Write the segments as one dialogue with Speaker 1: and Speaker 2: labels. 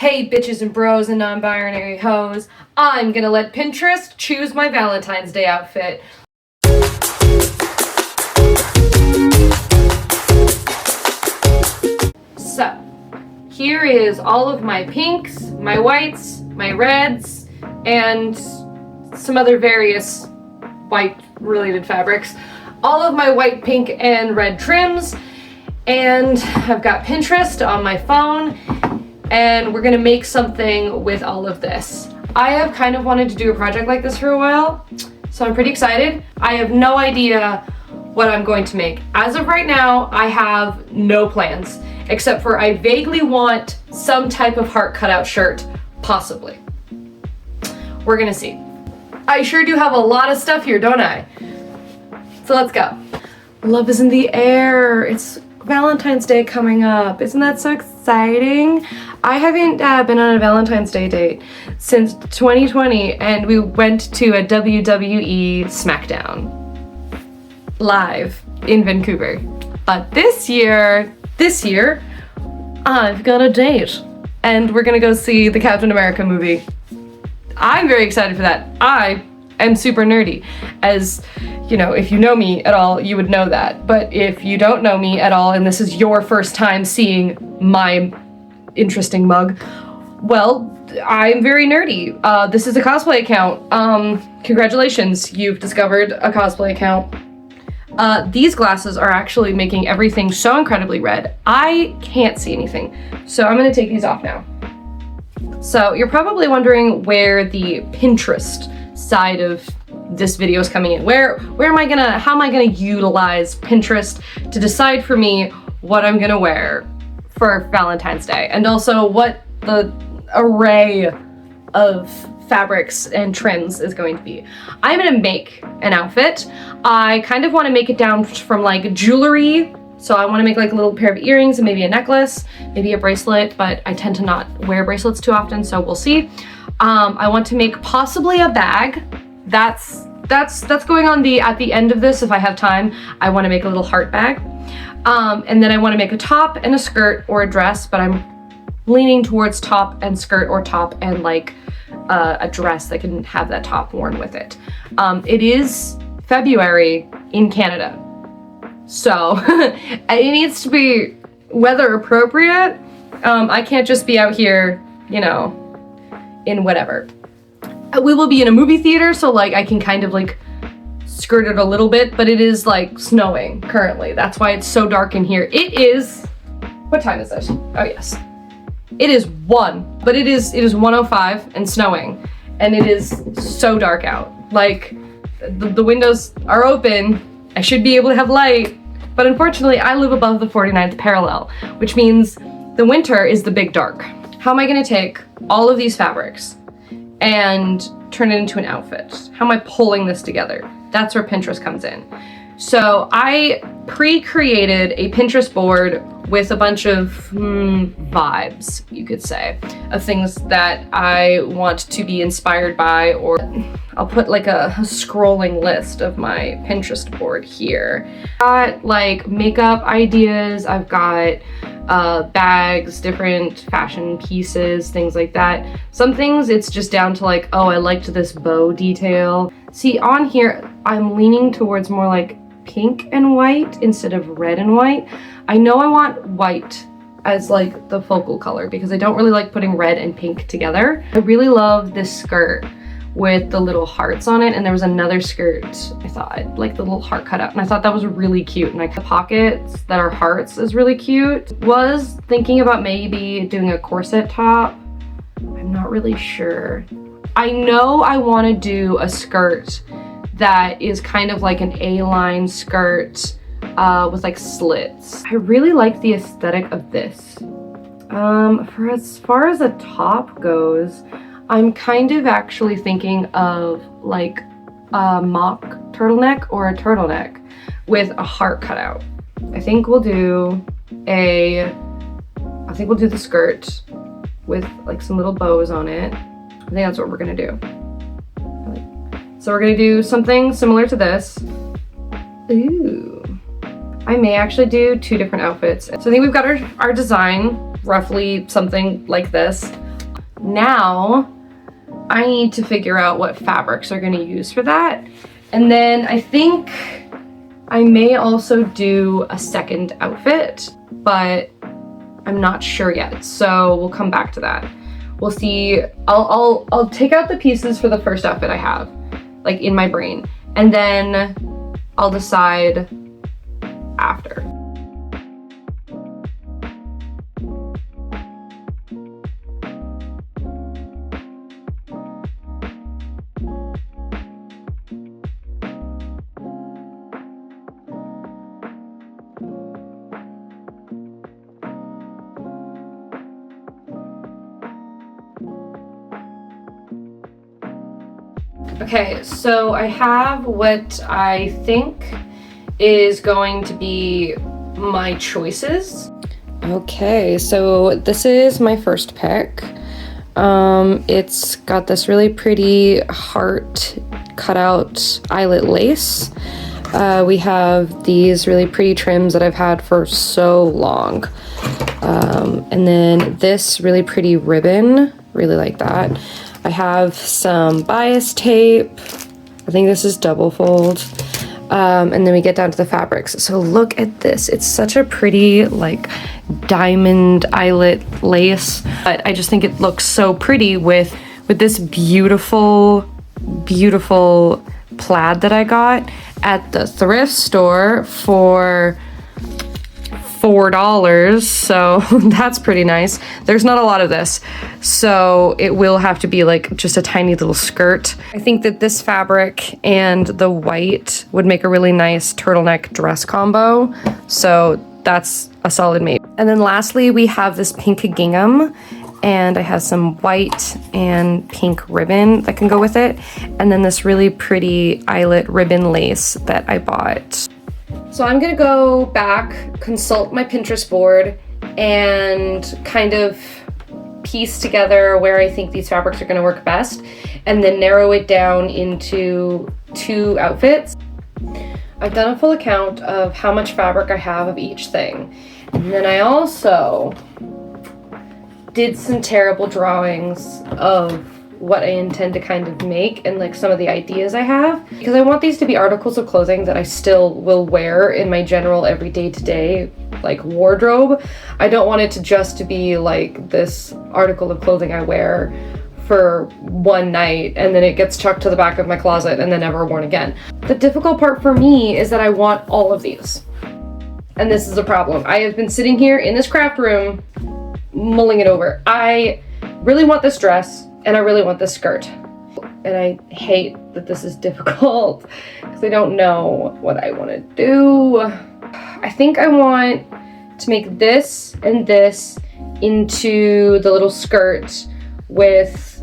Speaker 1: Hey bitches and bros and non-binary hoes, I'm gonna let Pinterest choose my Valentine's Day outfit. So, here is all of my pinks, my whites, my reds, and some other various white related fabrics. All of my white, pink, and red trims. And I've got Pinterest on my phone, and we're gonna make something with all of this. I have kind of wanted to do a project like this for a while, so I'm pretty excited. I have no idea what I'm going to make. As of right now, I have no plans, except for I vaguely want some type of heart cutout shirt, possibly. We're gonna see. I sure do have a lot of stuff here, don't I? So let's go. Love is in the air. It's Valentine's Day coming up. Isn't that so exciting? I haven't been on a Valentine's Day date since 2020, and we went to a WWE SmackDown live in Vancouver. But this year, I've got a date, and we're gonna go see the Captain America movie. I'm very excited for that. I am super nerdy. As you know, if you know me at all, you would know that. But if you don't know me at all, and this is your first time seeing my interesting mug, well, I'm very nerdy. This is a cosplay account. Congratulations, you've discovered a cosplay account. These glasses are actually making everything so incredibly red. I can't see anything. So I'm gonna take these off now. So you're probably wondering where the Pinterest side of this video is coming in. How am I gonna utilize Pinterest to decide for me what I'm gonna wear for Valentine's Day, and also what the array of fabrics and trims is going to be. I'm gonna make an outfit. I kind of want to make it down from like jewelry. So I want to make like a little pair of earrings and maybe a necklace, maybe a bracelet, but I tend to not wear bracelets too often, so we'll see. I want to make possibly a bag. That's going on at the end of this if I have time. I want to make a little heart bag. And then I want to make a top and a skirt or a dress, but I'm leaning towards top and skirt, or top and like a dress that can have that top worn with it. It is February in Canada, so it needs to be weather appropriate. I can't just be out here, you know, in whatever. We will be in a movie theater, so like I can kind of like skirt it a little bit, but it is like snowing currently. That's why it's so dark in here. It is, what time is it? Oh yes. It is 1, but it is 1:05 and snowing, and it is so dark out. Like the windows are open. I should be able to have light, but unfortunately I live above the 49th parallel, which means the winter is the big dark. How am I gonna take all of these fabrics and turn it into an outfit? How am I pulling this together? That's where Pinterest comes in. So I pre-created a Pinterest board with a bunch of vibes, you could say, of things that I want to be inspired by, or I'll put like a scrolling list of my Pinterest board here. I've got like makeup ideas, I've got bags, different fashion pieces, things like that. Some things it's just down to like, oh, I liked this bow detail. See, on here, I'm leaning towards more like pink and white instead of red and white. I know I want white as like the focal color because I don't really like putting red and pink together. I really love this skirt with the little hearts on it, and there was another skirt I thought like the little heart cutout, and I thought that was really cute, and like the pockets that are hearts is really cute. Was thinking about maybe doing a corset top. I'm not really sure. I know I want to do a skirt that is kind of like an A-line skirt with like slits. I really like the aesthetic of this. For as far as a top goes, I'm kind of actually thinking of like a mock turtleneck or a turtleneck with a heart cutout. I think we'll do the skirt with like some little bows on it. I think that's what we're gonna do. So we're gonna do something similar to this. Ooh. I may actually do 2 different outfits. So I think we've got our design, roughly something like this. Now I need to figure out what fabrics are gonna use for that. And then I think I may also do a second outfit, but I'm not sure yet. So we'll come back to that. We'll see. I'll take out the pieces for the first outfit I have, like in my brain, and then I'll decide after. Okay, so I have what I think is going to be my choices. Okay, so this is my first pick. It's got this really pretty heart cutout eyelet lace. We have these really pretty trims that I've had for so long. And then this really pretty ribbon, really like that. I have some bias tape. I think this is double fold. And then we get down to the fabrics. So look at this. It's such a pretty like diamond eyelet lace. But I just think it looks so pretty with this beautiful, beautiful plaid that I got at the thrift store for $4, so that's pretty nice. There's not a lot of this, so it will have to be like just a tiny little skirt. I think that this fabric and the white would make a really nice turtleneck dress combo, so that's a solid maybe. And then lastly, we have this pink gingham, and I have some white and pink ribbon that can go with it, and then this really pretty eyelet ribbon lace that I bought. So I'm gonna go back, consult my Pinterest board, and kind of piece together where I think these fabrics are gonna work best, and then narrow it down into 2 outfits. I've done a full account of how much fabric I have of each thing. And then I also did some terrible drawings of what I intend to kind of make and like some of the ideas I have, because I want these to be articles of clothing that I still will wear in my general everyday to-day like wardrobe. I don't want it to just to be like this article of clothing I wear for one night and then it gets chucked to the back of my closet and then never worn again. The difficult part for me is that I want all of these. And this is a problem. I have been sitting here in this craft room mulling it over. I really want this dress and I really want this skirt. And I hate that this is difficult because I don't know what I want to do. I think I want to make this and this into the little skirt with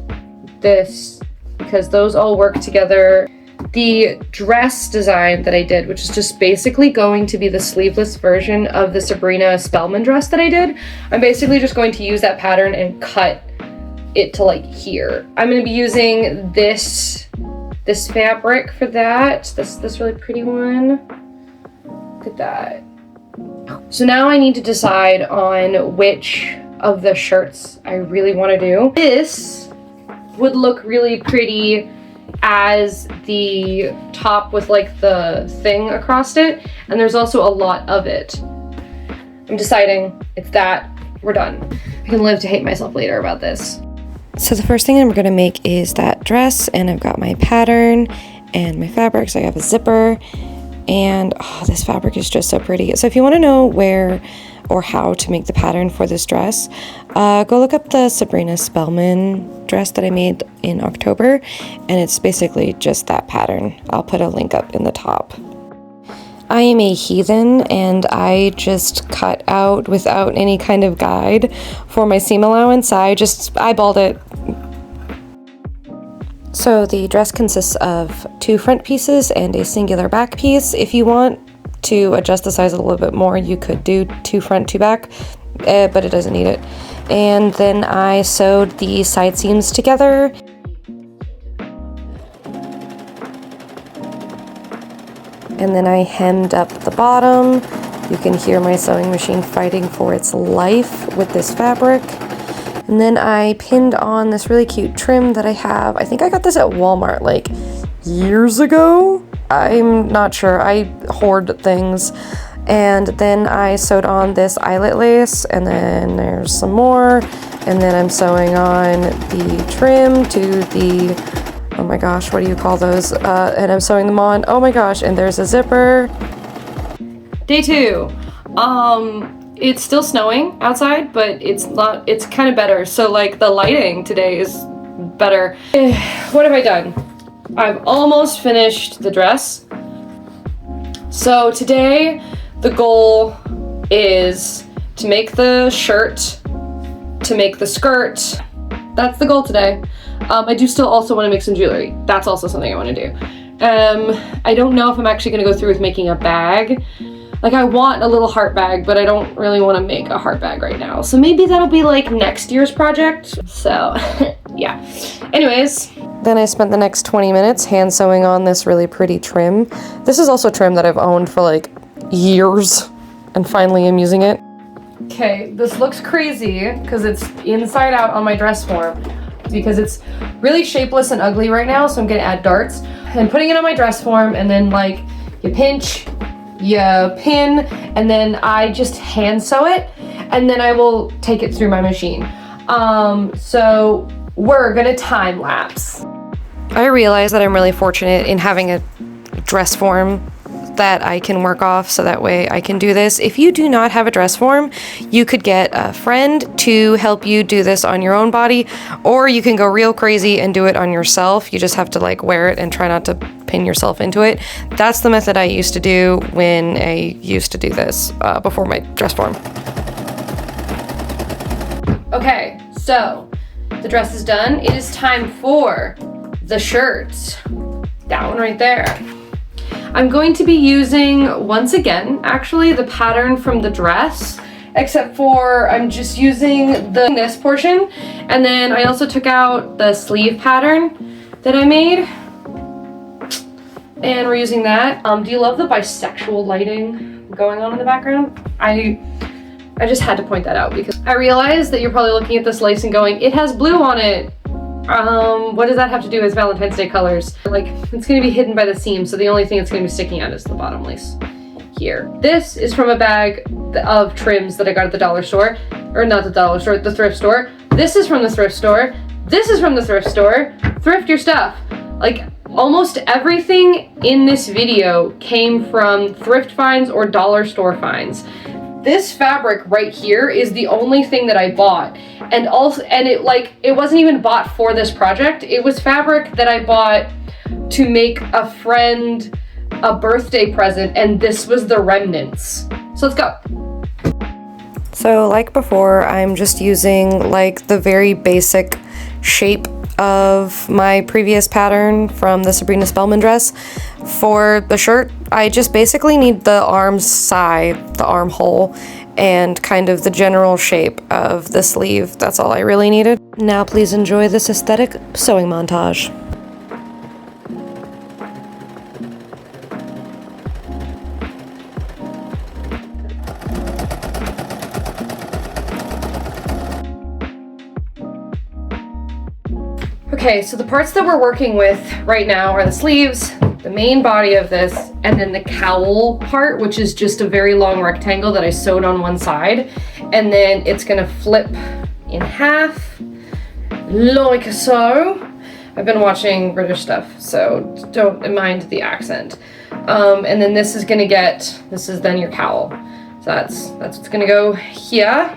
Speaker 1: this because those all work together. The dress design that I did, which is just basically going to be the sleeveless version of the Sabrina Spellman dress that I did, I'm basically just going to use that pattern and cut it to like here. I'm going to be using this fabric for that. This really pretty one. Look at that. So now I need to decide on which of the shirts I really want to do. This would look really pretty as the top with like the thing across it, and there's also a lot of it. I'm deciding it's that. We're done. I can live to hate myself later about this. So the first thing I'm going to make is that dress, and I've got my pattern and my fabrics. I have a zipper, and oh, this fabric is just so pretty. So if you want to know where or how to make the pattern for this dress, go look up the Sabrina Spellman dress that I made in October, and it's basically just that pattern. I'll put a link up in the top. I am a heathen, and I just cut out without any kind of guide for my seam allowance. I just eyeballed it. So the dress consists of 2 front pieces and a singular back piece. If you want to adjust the size a little bit more, you could do 2 front, 2 back, but it doesn't need it. And then I sewed the side seams together. And then I hemmed up the bottom. You can hear my sewing machine fighting for its life with this fabric. And then I pinned on this really cute trim that I have. I think I got this at Walmart like years ago. I'm not sure. I hoard things. And then I sewed on this eyelet lace, and then there's some more. And then I'm sewing on the trim to the, oh my gosh, what do you call those? And I'm sewing them on. Oh my gosh, and there's a zipper. Day 2. It's still snowing outside, but it's kind of better. So like the lighting today is better. What have I done? I've almost finished the dress. So today the goal is to make the shirt, to make the skirt. That's the goal today. I do still also want to make some jewelry. That's also something I want to do. I don't know if I'm actually going to go through with making a bag. Like, I want a little heart bag, but I don't really want to make a heart bag right now. So maybe that'll be like next year's project. So yeah. Anyways. Then I spent the next 20 minutes hand sewing on this really pretty trim. This is also trim that I've owned for like years, and finally I'm using it. Okay, this looks crazy because it's inside out on my dress form because it's really shapeless and ugly right now, so I'm gonna add darts and putting it on my dress form, and then like you pinch, you pin, and then I just hand sew it, and then I will take it through my machine. So we're gonna time lapse. I realize that I'm really fortunate in having a dress form that I can work off, so that way I can do this. If you do not have a dress form, you could get a friend to help you do this on your own body, or you can go real crazy and do it on yourself. You just have to like wear it and try not to pin yourself into it. That's the method I used to do when I used to do this before my dress form. Okay, so the dress is done. It is time for the shirt. That one right there. I'm going to be using, once again, actually, the pattern from the dress, except for I'm just using this portion, and then I also took out the sleeve pattern that I made, and we're using that. Do you love the bisexual lighting going on in the background? I just had to point that out because I realized that you're probably looking at this lace and going, it has blue on it. What does that have to do with Valentine's Day colors? Like, it's gonna be hidden by the seam, so the only thing that's gonna be sticking out is the bottom lace here. This is from a bag of trims that I got at the dollar store, or not the dollar store, the thrift store. This is from the thrift store. This is from the thrift store. Thrift your stuff. Like, almost everything in this video came from thrift finds or dollar store finds. This fabric right here is the only thing that I bought. And it wasn't even bought for this project. It was fabric that I bought to make a friend a birthday present, and this was the remnants. So let's go. So like before, I'm just using like the very basic shape of my previous pattern from the Sabrina Spellman dress. For the shirt, I just basically need the arm side, the armhole, and kind of the general shape of the sleeve. That's all I really needed. Now please enjoy this aesthetic sewing montage. Okay, so the parts that we're working with right now are the sleeves, the main body of this, and then the cowl part, which is just a very long rectangle that I sewed on one side. And then it's gonna flip in half, like so. I've been watching British stuff, so don't mind the accent. And then this is then your cowl. So that's what's gonna go here,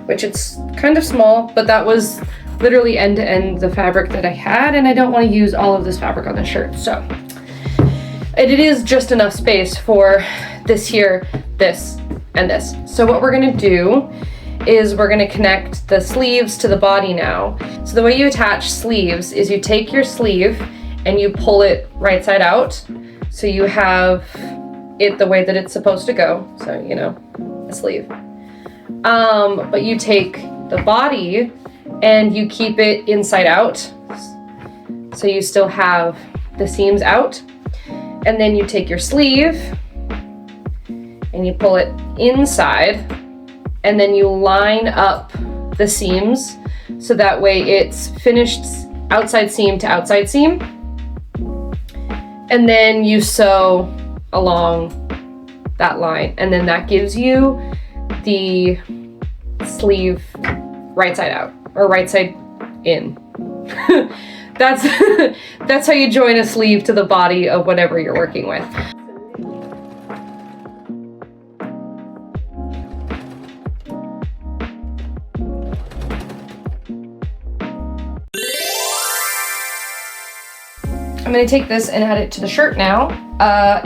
Speaker 1: which it's kind of small, but that was literally end to end the fabric that I had, and I don't want to use all of this fabric on the shirt, so it is just enough space for this here, this, and this. So what we're gonna do is we're gonna connect the sleeves to the body now. So the way you attach sleeves is you take your sleeve and you pull it right side out, so you have it the way that it's supposed to go, so you know, a sleeve. But you take the body and you keep it inside out, so you still have the seams out. And then you take your sleeve and you pull it inside, and then you line up the seams so that way it's finished outside seam to outside seam. And then you sew along that line, and then that gives you the sleeve right side out, or right side in. That's how you join a sleeve to the body of whatever you're working with. I'm gonna take this and add it to the shirt now,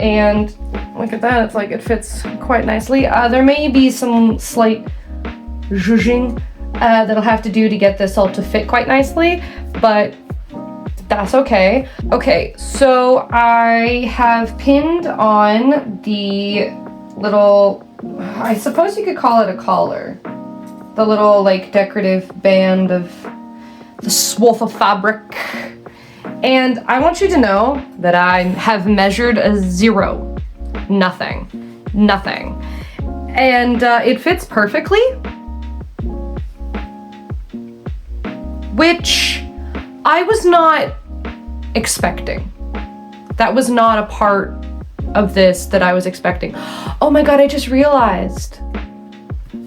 Speaker 1: and look at that, it's like it fits quite nicely. There may be some slight zhuzhing that I'll have to do to get this all to fit quite nicely, but that's okay. Okay, so I have pinned on the little, I suppose you could call it a collar, the little like decorative band of the swath of fabric. And I want you to know that I have measured a 0. Nothing. And it fits perfectly, which I was not expecting. That was not a part of this that I was expecting. Oh my God, I just realized.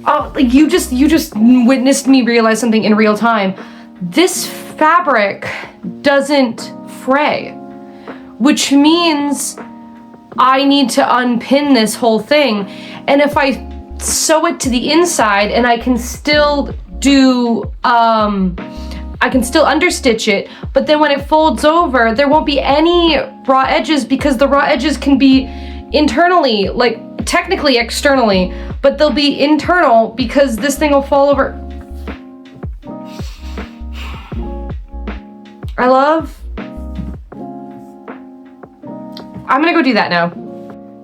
Speaker 1: Oh, you just witnessed me realize something in real time. This fabric doesn't fray, which means I need to unpin this whole thing. And if I sew it to the inside, and I can still do, I can still understitch it, but then when it folds over, there won't be any raw edges, because the raw edges can be internally, like technically externally, but they'll be internal because this thing will fall over. I'm gonna go do that now.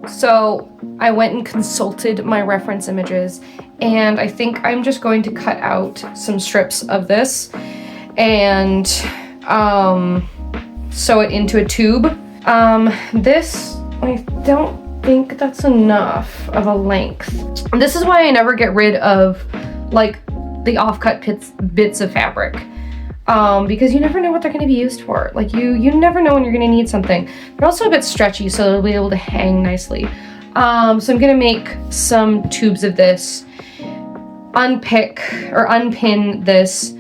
Speaker 1: So I went and consulted my reference images, and I think I'm just going to cut out some strips of this and sew it into a tube. This, I don't think that's enough of a length. And this is why I never get rid of like the off-cut bits of fabric. Because you never know what they're going to be used for. Like you never know when you're going to need something. They're also a bit stretchy, so they'll be able to hang nicely. So I'm going to make some tubes of this, unpin this,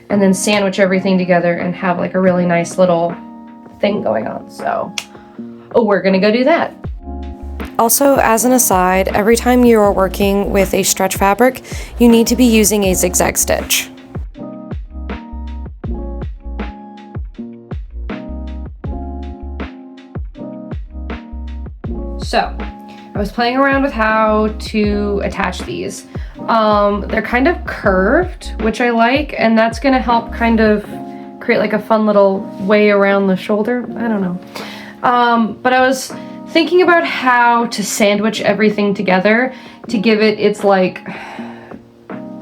Speaker 1: and then sandwich everything together and have like a really nice little thing going on. So we're going to go do that.
Speaker 2: Also, as an aside, every time you are working with a stretch fabric, you need to be using a zigzag stitch.
Speaker 1: So, I was playing around with how to attach these. They're kind of curved, which I like, and that's gonna help kind of create like a fun little way around the shoulder. I don't know. But I was thinking about how to sandwich everything together to give it its like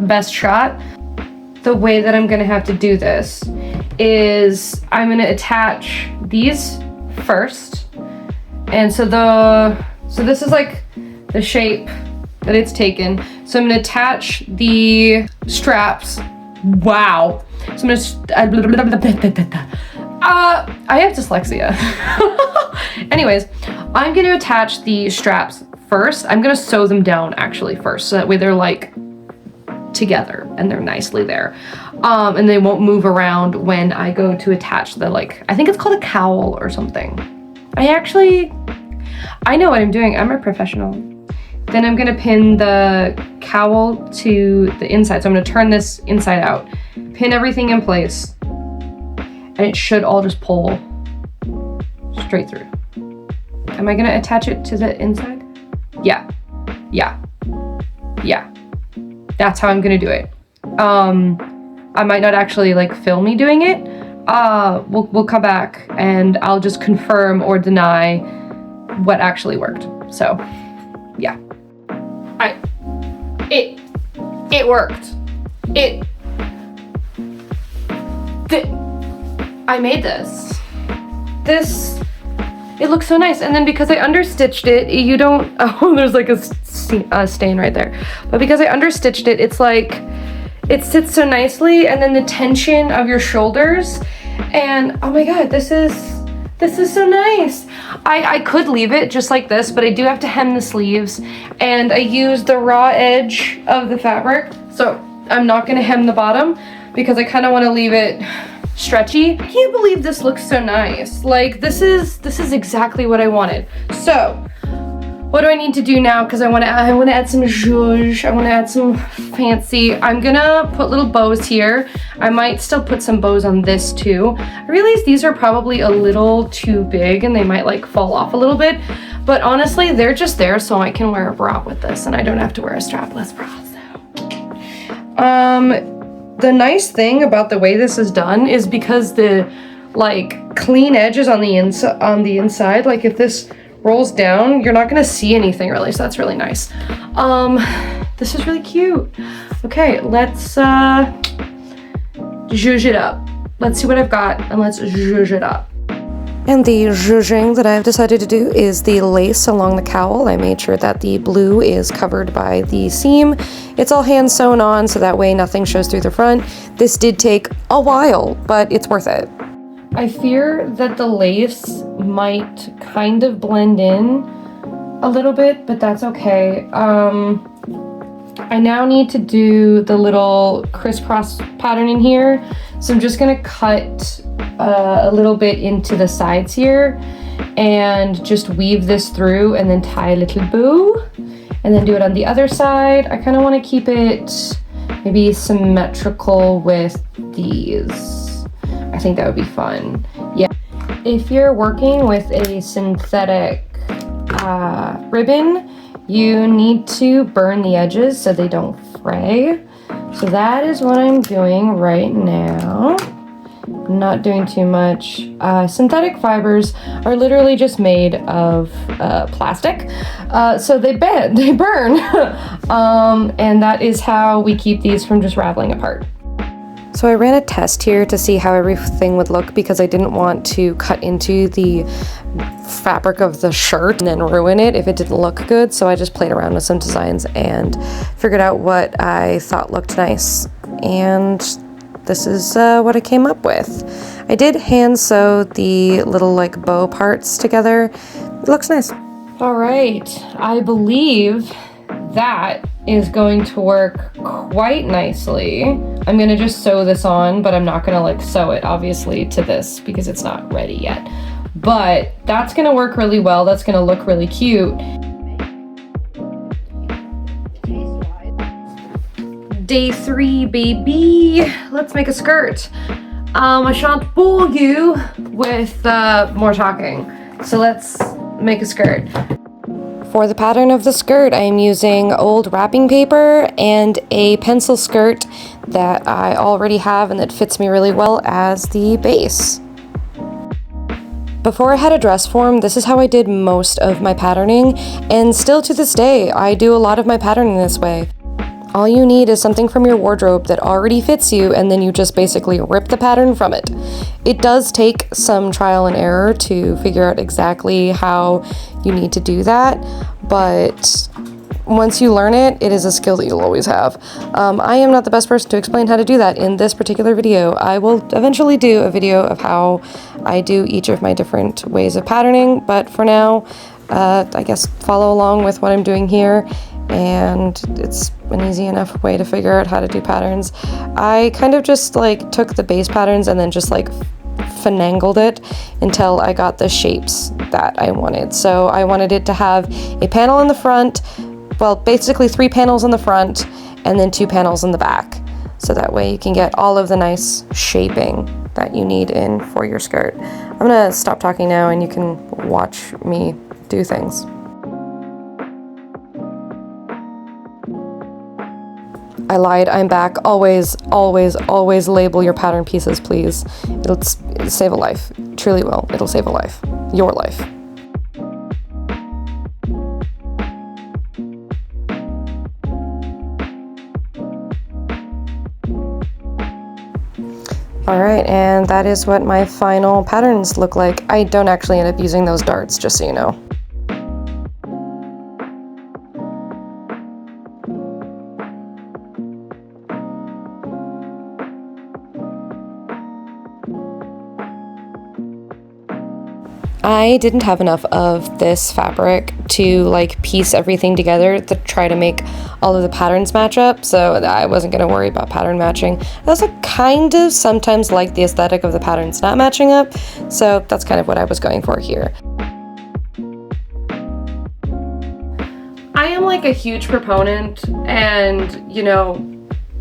Speaker 1: best shot. The way that I'm gonna have to do this is I'm gonna attach these first. And so this is like the shape that it's taken. So I'm gonna attach the straps. Wow. So I'm gonna, I have dyslexia. Anyways, I'm gonna attach the straps first. I'm gonna sew them down actually first, so that way they're like together and they're nicely there. And they won't move around when I go to attach the like, I think it's called a cowl or something. I know what I'm doing. I'm a professional. Then I'm gonna pin the cowl to the inside. So I'm gonna turn this inside out, pin everything in place, and it should all just pull straight through. Am I gonna attach it to the inside? Yeah. That's how I'm gonna do it. I might not actually like film me doing it. We'll come back and I'll just confirm or deny what actually worked. So, yeah. It worked. I made this. It looks so nice. And then because I understitched it, you don't, oh, there's like a stain right there. But because I understitched it, it's like, it sits so nicely, and then the tension of your shoulders, and oh my god, this is so nice. I could leave it just like this, but I do have to hem the sleeves, and I use the raw edge of the fabric, so I'm not gonna hem the bottom because I kind of want to leave it stretchy. I can't believe this looks so nice. Like, this is exactly what I wanted. So what do I need to do now? Because I want to add some zhuzh. I want to add some fancy. I'm gonna put little bows here. I might still put some bows on this too. I realize these are probably a little too big and they might like fall off a little bit, but honestly, they're just there so I can wear a bra with this and I don't have to wear a strapless bra. So, the nice thing about the way this is done is because the like clean edges on the inside, like if this rolls down, you're not gonna see anything really, so that's really nice. This is really cute. Okay, let's zhuzh it up. Let's see what I've got and let's zhuzh it up.
Speaker 2: And the zhuzhing that I've decided to do is the lace along the cowl. I made sure that the blue is covered by the seam. It's all hand sewn on so that way nothing shows through the front. This did take a while, but it's worth it.
Speaker 1: I fear that the lace might kind of blend in a little bit, but that's okay. I now need to do the little crisscross pattern in here. So I'm just gonna cut a little bit into the sides here and just weave this through and then tie a little bow and then do it on the other side. I kind of want to keep it maybe symmetrical with these. I think that would be fun. Yeah. If you're working with a synthetic ribbon, you need to burn the edges so they don't fray. So that is what I'm doing right now. Not doing too much. Synthetic fibers are literally just made of plastic, so they burn, and that is how we keep these from just raveling apart.
Speaker 2: So I ran a test here to see how everything would look because I didn't want to cut into the fabric of the shirt and then ruin it if it didn't look good. So I just played around with some designs and figured out what I thought looked nice. And this is what I came up with. I did hand sew the little like bow parts together. It looks nice.
Speaker 1: All right, I believe that is going to work quite nicely. I'm gonna just sew this on, but I'm not gonna like sew it obviously to this because it's not ready yet. But that's gonna work really well. That's gonna look really cute. Day 3, baby. Let's make a skirt. I shan't bore you with more talking. So let's make a skirt.
Speaker 2: For the pattern of the skirt, I am using old wrapping paper and a pencil skirt that I already have and that fits me really well as the base. Before I had a dress form, this is how I did most of my patterning, and still to this day, I do a lot of my patterning this way. All you need is something from your wardrobe that already fits you, and then you just basically rip the pattern from it. It does take some trial and error to figure out exactly how you need to do that, but once you learn it, it is a skill that you'll always have. I am not the best person to explain how to do that in this particular video. I will eventually do a video of how I do each of my different ways of patterning, but for now, I guess follow along with what I'm doing here, and it's an easy enough way to figure out how to do patterns. I kind of just like took the base patterns and then just like finangled it until I got the shapes that I wanted. So I wanted it to have a panel in the front, well, basically 3 panels in the front and then 2 panels in the back. So that way you can get all of the nice shaping that you need in for your skirt. I'm gonna stop talking now and you can watch me do things. I lied, I'm back. Always, always, always label your pattern pieces, please. It'll save a life. It truly will. It'll save a life. Your life. Alright, and that is what my final patterns look like. I don't actually end up using those darts, just so you know. I didn't have enough of this fabric to like piece everything together to try to make all of the patterns match up, so I wasn't going to worry about pattern matching. I also kind of sometimes like the aesthetic of the patterns not matching up, so that's kind of what I was going for here.
Speaker 1: I am like a huge proponent and, you know,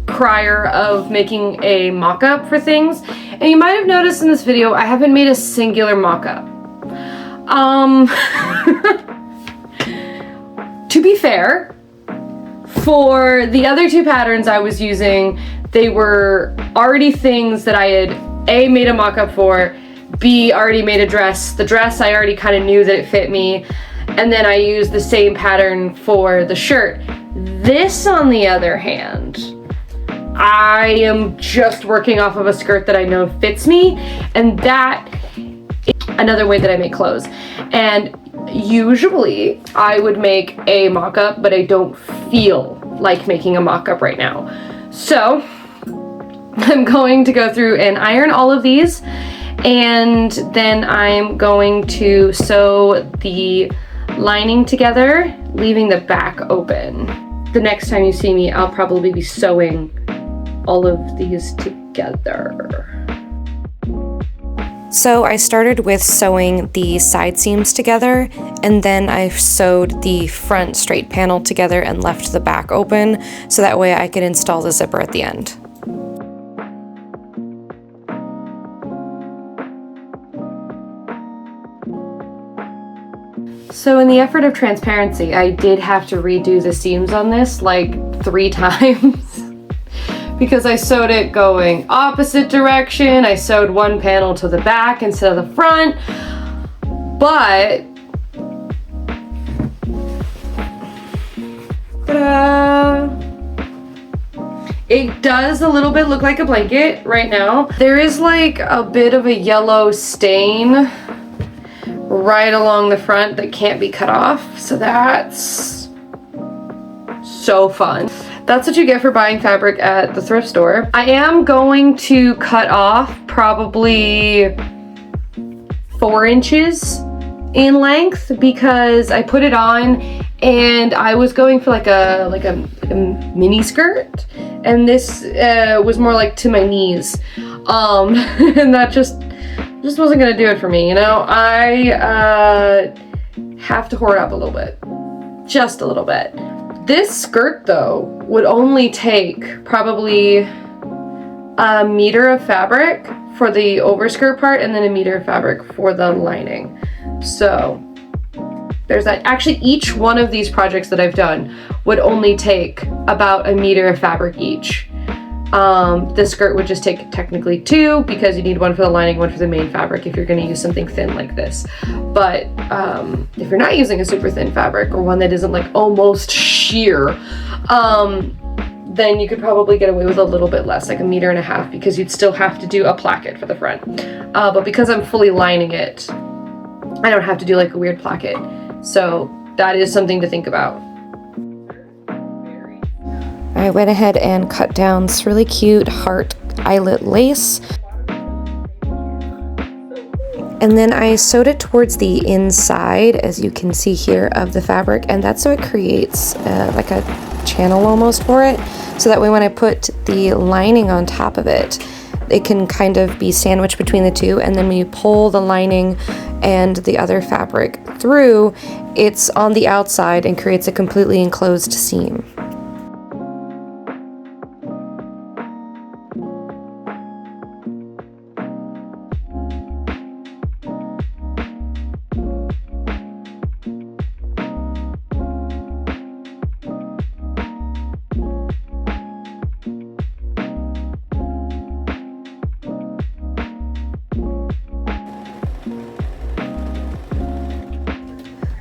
Speaker 1: crier of making a mock-up for things, and you might have noticed in this video I haven't made a singular mock-up. To be fair, for the other two patterns I was using, they were already things that I had A, made a mock-up for, B, already made a dress. The dress I already kind of knew that it fit me, and then I used the same pattern for the shirt. This, on the other hand, I am just working off of a skirt that I know fits me, and that is another way that I make clothes. And usually I would make a mock-up, but I don't feel like making a mock-up right now. So I'm going to go through and iron all of these, and then I'm going to sew the lining together, leaving the back open. The next time you see me, I'll probably be sewing all of these together.
Speaker 2: So I started with sewing the side seams together, and then I sewed the front straight panel together and left the back open, so that way I could install the zipper at the end.
Speaker 1: So in the effort of transparency, I did have to redo the seams on this like 3 times. Because I sewed it going opposite direction. I sewed one panel to the back instead of the front. But it does a little bit look like a blanket right now. There is like a bit of a yellow stain right along the front that can't be cut off. So that's so fun. That's what you get for buying fabric at the thrift store. I am going to cut off probably 4 inches in length because I put it on and I was going for like a mini skirt, and this was more like to my knees, and that just wasn't gonna do it for me, you know. I have to hoard up a little bit, just a little bit. This skirt though would only take probably 1 meter of fabric for the overskirt part and then 1 meter of fabric for the lining. So there's that. Actually, each one of these projects that I've done would only take about 1 meter of fabric each. This skirt would just take technically 2 because you need 1 for the lining, 1 for the main fabric if you're going to use something thin like this. But if you're not using a super thin fabric or one that isn't like almost sheer, then you could probably get away with a little bit less, like 1.5 meters, because you'd still have to do a placket for the front. But because I'm fully lining it, I don't have to do like a weird placket. So that is something to think about.
Speaker 2: I went ahead and cut down this really cute heart eyelet lace. And then I sewed it towards the inside, as you can see here, of the fabric, and that's so it creates like a channel almost for it. So that way when I put the lining on top of it, it can kind of be sandwiched between the two, and then when you pull the lining and the other fabric through, it's on the outside and creates a completely enclosed seam.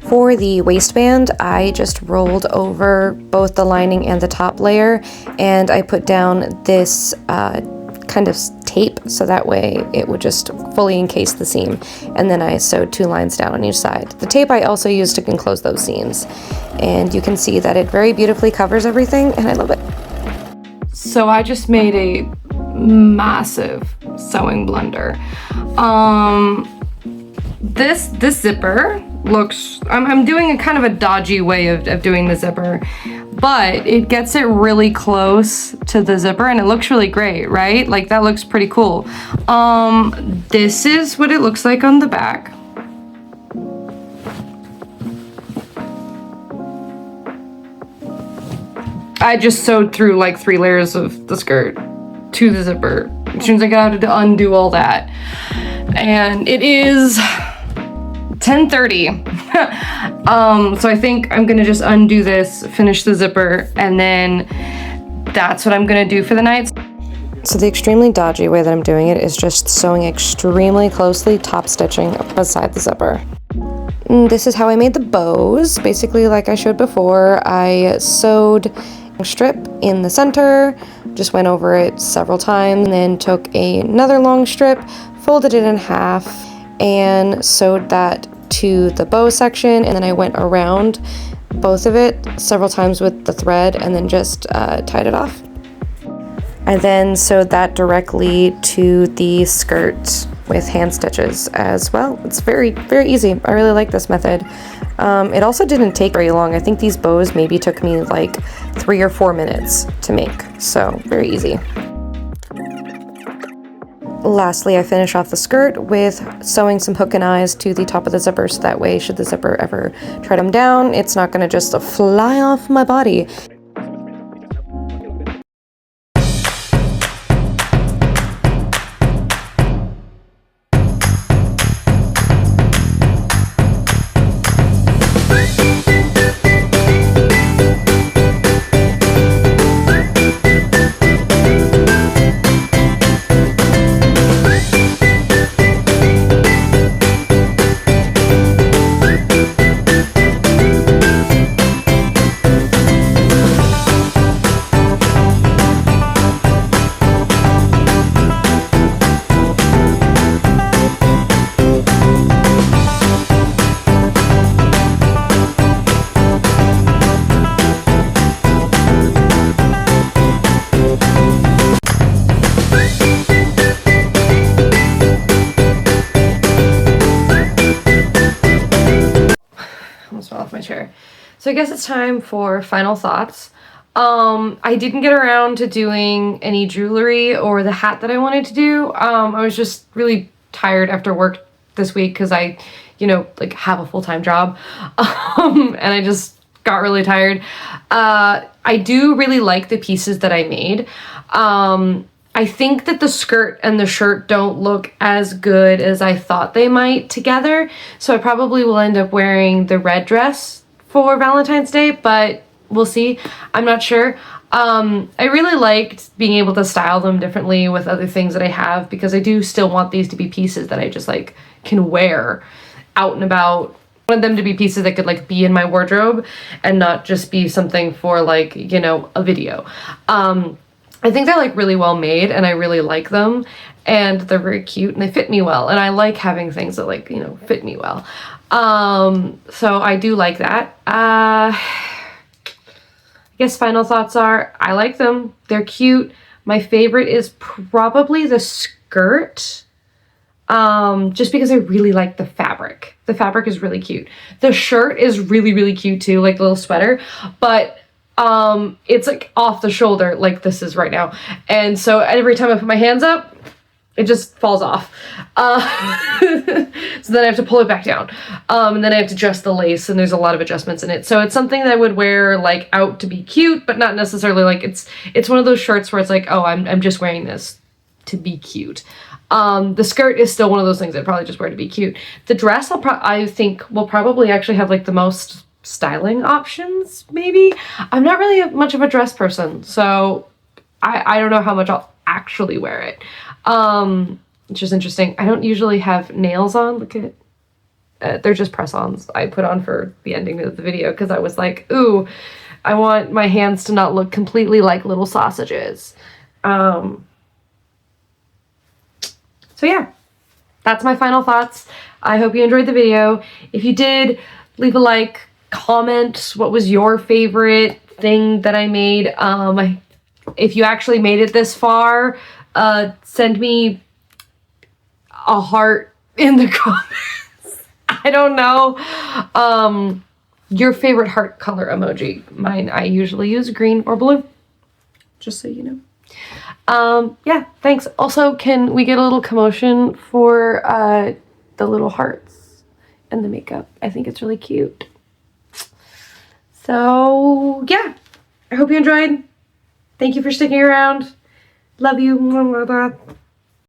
Speaker 2: For the waistband, I just rolled over both the lining and the top layer, and I put down this kind of tape so that way it would just fully encase the seam, and then I sewed 2 lines down on each side. The tape I also used to enclose those seams, and you can see that it very beautifully covers everything, and I love it.
Speaker 1: So I just made a massive sewing blunder. this zipper looks, I'm doing a kind of a dodgy way of doing the zipper, but it gets it really close to the zipper and it looks really great, right? Like that looks pretty cool. This is what it looks like on the back. I just sewed through like 3 layers of the skirt to the zipper. As soon as I got out to undo all that. And it is 10:30. So I think I'm gonna just undo this, finish the zipper, and then that's what I'm gonna do for the night.
Speaker 2: So the extremely dodgy way that I'm doing it is just sewing extremely closely, top stitching beside the zipper. And this is how I made the bows. Basically, like I showed before, I sewed a strip in the center, just went over it several times, and then took another long strip, folded it in half, and sewed that to the bow section, and then I went around both of it several times with the thread and then just tied it off. I then sewed that directly to the skirt with hand stitches as well. It's very, very easy. I really like this method. It also didn't take very long. I think these bows maybe took me like 3 or 4 minutes to make, so very easy. Lastly, I finish off the skirt with sewing some hook and eyes to the top of the zipper, so that way, should the zipper ever try to come down, it's not gonna just fly off my body.
Speaker 1: Chair. So I guess it's time for final thoughts. I didn't get around to doing any jewelry or the hat that I wanted to do. I was just really tired after work this week because I, like have a full-time job. And I just got really tired. I do really like the pieces that I made. I think that the skirt and the shirt don't look as good as I thought they might together, so I probably will end up wearing the red dress for Valentine's Day, but we'll see. I'm not sure. I really liked being able to style them differently with other things that I have, because I do still want these to be pieces that I just like can wear out and about. I wanted them to be pieces that could like be in my wardrobe and not just be something for like, a video. I think they're like really well made and I really like them, and they're very cute and they fit me well, and I like having things that like, fit me well. So I do like that. I guess final thoughts are, I like them. They're cute. My favorite is probably the skirt. Just because I really like the fabric. The fabric is really cute. The shirt is really, really cute too, like the little sweater, but it's like off the shoulder like this is right now, and so every time I put my hands up it just falls off. So then I have to pull it back down, and then I have to adjust the lace, and there's a lot of adjustments in it, so it's something that I would wear like out to be cute, but not necessarily like it's one of those shirts where it's like, oh, I'm just wearing this to be cute. The skirt is still one of those things I'd probably just wear to be cute. The dress I think will probably actually have like the most styling options, maybe. I'm not really much of a dress person, so I don't know how much I'll actually wear it, which is interesting. I don't usually have nails on. Look at they're just press-ons I put on for the ending of the video because I was like, ooh, I want my hands to not look completely like little sausages. So yeah, that's my final thoughts. I hope you enjoyed the video. If you did, leave a like, comment what was your favorite thing that I made. If you actually made it this far, send me a heart in the comments. I don't know. Your favorite heart color emoji. Mine, I usually use green or blue. Just so you know. Yeah, thanks. Also, can we get a little commotion for the little hearts and the makeup? I think it's really cute. So, yeah. I hope you enjoyed. Thank you for sticking around. Love you.